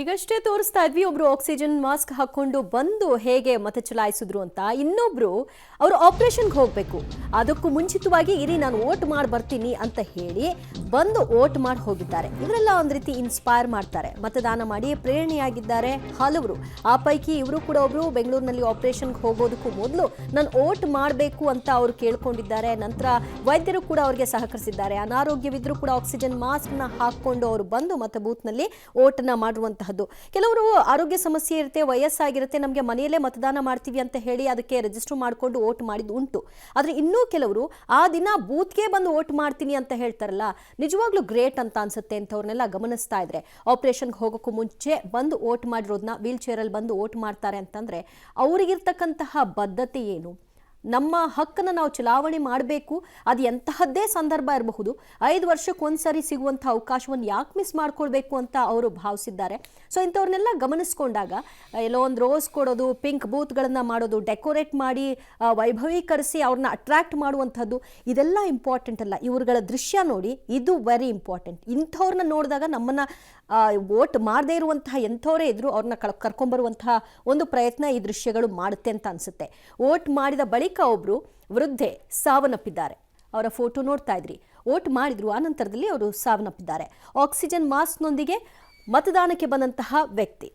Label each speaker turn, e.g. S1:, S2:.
S1: ಈಗಷ್ಟೇ ತೋರಿಸ್ತಾ ಇದ್ವಿ ಒಬ್ರು ಆಕ್ಸಿಜನ್ ಮಾಸ್ಕ್ ಹಾಕೊಂಡು ಬಂದು ಹೇಗೆ ಮತ ಚಲಾಯಿಸಿದ್ರು ಅಂತ. ಇನ್ನೊಬ್ರು ಅವರು ಆಪರೇಷನ್ಗೆ ಹೋಗಬೇಕು, ಅದಕ್ಕೂ ಮುಂಚಿತವಾಗಿ ಇರಿ ನಾನು ವೋಟ್ ಮಾಡಿ ಬರ್ತೀನಿ ಅಂತ ಹೇಳಿ ಬಂದು ವೋಟ್ ಮಾಡಿ ಹೋಗಿದ್ದಾರೆ. ಇವರೆಲ್ಲ ಒಂದು ರೀತಿ ಇನ್ಸ್ಪೈರ್ ಮಾಡ್ತಾರೆ, ಮತದಾನ ಮಾಡಿ ಪ್ರೇರಣೆಯಾಗಿದ್ದಾರೆ ಹಲವರು. ಆ ಪೈಕಿ ಇವರು ಕೂಡ ಒಬ್ರು ಬೆಂಗಳೂರಿನಲ್ಲಿ ಆಪರೇಷನ್ಗೆ ಹೋಗೋದಕ್ಕೂ ಮೊದಲು ನಾನು ವೋಟ್ ಮಾಡಬೇಕು ಅಂತ ಅವರು ಕೇಳ್ಕೊಂಡಿದ್ದಾರೆ. ನಂತರ ವೈದ್ಯರು ಕೂಡ ಅವರಿಗೆ ಸಹಕರಿಸಿದ್ದಾರೆ. ಅನಾರೋಗ್ಯವಿದ್ರೂ ಕೂಡ ಆಕ್ಸಿಜನ್ ಮಾಸ್ಕ್ನ ಹಾಕೊಂಡು ಅವರು ಬಂದು ಮತ ಬೂತ್ನಲ್ಲಿ ವೋಟ್ನ ಮಾಡುವಂತ. ಕೆಲವರು ಆರೋಗ್ಯ ಸಮಸ್ಯೆ ಇರುತ್ತೆ, ವಯಸ್ಸಾಗಿರುತ್ತೆ, ನಮಗೆ ಮನೆಯಲ್ಲೇ ಮತದಾನ ಮಾಡ್ತೀವಿ ಅಂತ ಹೇಳಿ ಅದಕ್ಕೆ ರಿಜಿಸ್ಟರ್ ಮಾಡಿಕೊಂಡು ವೋಟ್ ಮಾಡಿದ್ದು ಉಂಟು. ಆದರೆ ಇನ್ನೂ ಕೆಲವರು ಆ ದಿನ ಬೂತ್ಗೆ ಬಂದು ವೋಟ್ ಮಾಡ್ತೀನಿ ಅಂತ ಹೇಳ್ತಾರಲ್ಲ, ನಿಜವಾಗ್ಲೂ ಗ್ರೇಟ್ ಅಂತ ಅನ್ಸುತ್ತೆ. ಅಂಥವ್ರನ್ನೆಲ್ಲ ಗಮನಿಸ್ತಾ ಇದ್ರೆ ಆಪರೇಷನ್ಗೆ ಹೋಗೋಕ್ಕೂ ಮುಂಚೆ ಬಂದು ವೋಟ್ ಮಾಡಿರೋದನ್ನ ವೀಲ್ ಚೇರಲ್ಲಿ ಬಂದು ವೋಟ್ ಮಾಡ್ತಾರೆ ಅಂತಂದ್ರೆ ಅವರಿಗಿರ್ತಕ್ಕಂತಹ ಬದ್ಧತೆ ಏನು? ನಮ್ಮ ಹಕ್ಕನ್ನು ನಾವು ಚಲಾವಣೆ ಮಾಡಬೇಕು, ಅದು ಎಂತಹದ್ದೇ ಸಂದರ್ಭ ಇರಬಹುದು. 5 ವರ್ಷಕ್ಕೊಂದ್ಸರಿ ಸಿಗುವಂಥ ಅವಕಾಶವನ್ನು ಯಾಕೆ ಮಿಸ್ ಮಾಡ್ಕೊಳ್ಬೇಕು ಅಂತ ಅವರು ಭಾವಿಸಿದ್ದಾರೆ. ಸೊ ಇಂಥವ್ರನ್ನೆಲ್ಲ ಗಮನಿಸ್ಕೊಂಡಾಗ ಎಲ್ಲೋ ಒಂದು ರೋಸ್ ಕೊಡೋದು, ಪಿಂಕ್ ಬೂತ್ಗಳನ್ನು ಮಾಡೋದು, ಡೆಕೋರೇಟ್ ಮಾಡಿ ವೈಭವೀಕರಿಸಿ ಅವ್ರನ್ನ ಅಟ್ರಾಕ್ಟ್ ಮಾಡುವಂಥದ್ದು, ಇದೆಲ್ಲ ಇಂಪಾರ್ಟೆಂಟ್ ಅಲ್ಲ. ಇವ್ರುಗಳ ದೃಶ್ಯ ನೋಡಿ, ಇದು ವೆರಿ ಇಂಪಾರ್ಟೆಂಟ್. ಇಂಥವ್ರನ್ನ ನೋಡಿದಾಗ ನಮ್ಮನ್ನು ವೋಟ್ ಮಾಡದೇ ಇರುವಂತಹ ಎಂಥವರೇ ಇದ್ರು ಅವ್ರನ್ನ ಕರ್ಕೊಂಡ್ಬರುವಂತಹ ಒಂದು ಪ್ರಯತ್ನ ಈ ದೃಶ್ಯಗಳು ಮಾಡುತ್ತೆ ಅಂತ ಅನಿಸುತ್ತೆ. ವೋಟ್ ಮಾಡಿದ ಬಳಿಕ ಒಬ್ರು ವೃದ್ಧೆ ಸಾವನ್ನಪ್ಪಿದ್ದಾರೆ. ಅವರ ಫೋಟೋ ನೋಡ್ತಾ ಇದ್ರಿ. ವೋಟ್ ಮಾಡಿದ್ರು, ಆ ನಂತರದಲ್ಲಿ ಅವರು ಸಾವನ್ನಪ್ಪಿದ್ದಾರೆ. ಆಕ್ಸಿಜನ್ ಮಾಸ್ಕ್ನೊಂದಿಗೆ ಮತದಾನಕ್ಕೆ ಬಂದಂತಹ ವ್ಯಕ್ತಿ.